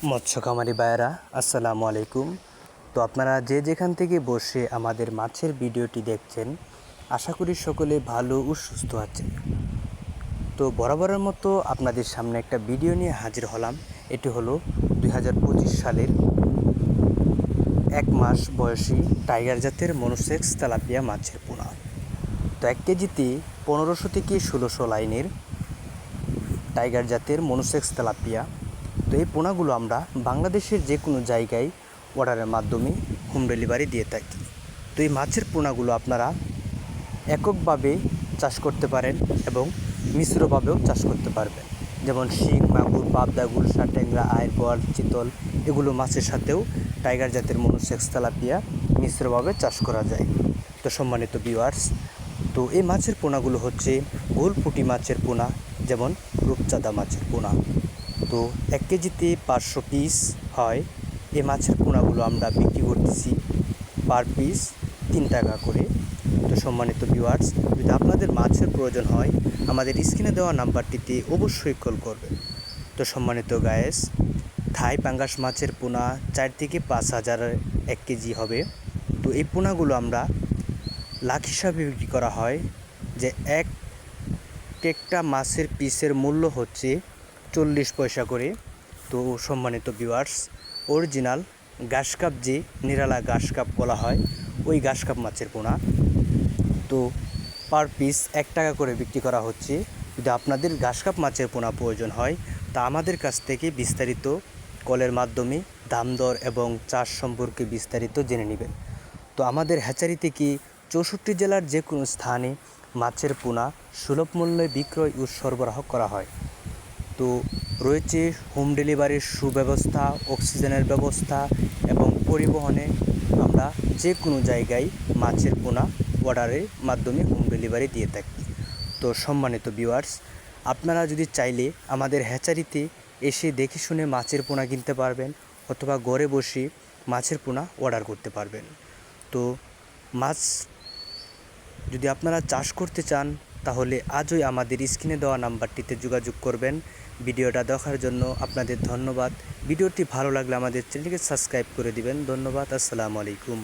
মৎস্য খামারি ভাইয়েরা আসসালামু আলাইকুম। তো আপনারা যে যেখান থেকে বসে আমাদের মাছের ভিডিওটি দেখছেন, আশা করি সকলে ভালো ও সুস্থ আছেন। তো বরাবরের মতো আপনাদের সামনে একটা ভিডিও নিয়ে হাজির হলাম। এটি হলো 2025 সালের 1 মাস বয়সী টাইগার জাতের মনোসেক্স তেলাপিয়া মাছের পোনা। তো 1 কেজিতে 1500 থেকে 1600 লাইনের টাইগার জাতের মনোসেক্স তেলাপিয়া। তো এই পোনাগুলো আমরা বাংলাদেশের যে কোনো জায়গায় অর্ডারের মাধ্যমে হোম ডেলিভারি দিয়ে থাকি। তো এই মাছের পোনাগুলো আপনারা এককভাবে চাষ করতে পারেন এবং মিশ্রভাবেও চাষ করতে পারবেন। যেমন শিং, মাগুর, পাবদা, গুলশা, ট্যাংরা, আইড়, বোয়াল, চিতল এগুলো মাছের সাথেও টাইগার জাতের মনোসেক্স তেলাপিয়া মিশ্রভাবে চাষ করা যায়। তো সম্মানিত ভিউয়ার্স, তো এই মাছের পোনাগুলো হচ্ছে গোল পুঁটি মাছের পোনা, যেমন রূপচাঁদা মাছের পোনা। তো 1 কেজিতে 500 পিস হয়। এই মাছের পোনাগুলো আমরা বিক্রি করতেছি পার পিস 3 টাকা করে। তো সম্মানিত ভিউয়ার্স, যদি আপনাদের মাছের প্রয়োজন হয় আমাদের স্ক্রিনে দেওয়া নাম্বারটিতে অবশ্যই কল করবেন। তো সম্মানিত গায়েস, থাই পাঙ্গাস মাছের পোনা 4 থেকে 5,000 1 কেজি হবে। তো এই পোনাগুলো আমরা লাখ হিসাবে বিক্রি করা হয়, যে একটা মাছের পিসের মূল্য হচ্ছে 40 পয়সা করে। তো সম্মানিত ভিউয়ার্স, অরিজিনাল ঘাস কাপ, যে নিরালা ঘাস কাপ বলা হয়, ওই ঘাস কাপ মাছের পোনা তো পার পিস 1 টাকা করে বিক্রি করা হচ্ছে। যদি আপনাদের ঘাস কাপ মাছের পোনা প্রয়োজন হয় তা আমাদের কাছ থেকে বিস্তারিত কলের মাধ্যমে দাম দর এবং চাষ সম্পর্কে বিস্তারিত জেনে নেবেন। তো আমাদের হ্যাচারি থেকে 64 জেলার যে কোনো স্থানে মাছের পোনা সুলভ মূল্যে বিক্রয় ও সরবরাহ করা হয়। তো রয়েছে হোম ডেলিভারির সুব্যবস্থা, অক্সিজেনের ব্যবস্থা এবং পরিবহনে আমরা যে কোনো জায়গায় মাছের পোনা অর্ডারের মাধ্যমে হোম ডেলিভারি দিয়ে থাকি। তো সম্মানিত ভিউয়ার্স, আপনারা যদি চাইলে আমাদের হ্যাচারিতে এসে দেখে শুনে মাছের পোনা কিনতে পারবেন, অথবা ঘরে বসে মাছের পোনা অর্ডার করতে পারবেন। তো মাছ যদি আপনারা চাষ করতে চান তাহলে আজই আমাদের স্ক্রিনে দেওয়া নাম্বারটিতে যোগাযোগ করবেন। ভিডিওটা দেখার জন্য আপনাদের ধন্যবাদ। ভিডিওটি ভালো লাগলে আমাদের চ্যানেলটিকে সাবস্ক্রাইব করে দিবেন। ধন্যবাদ। আসসালামু আলাইকুম।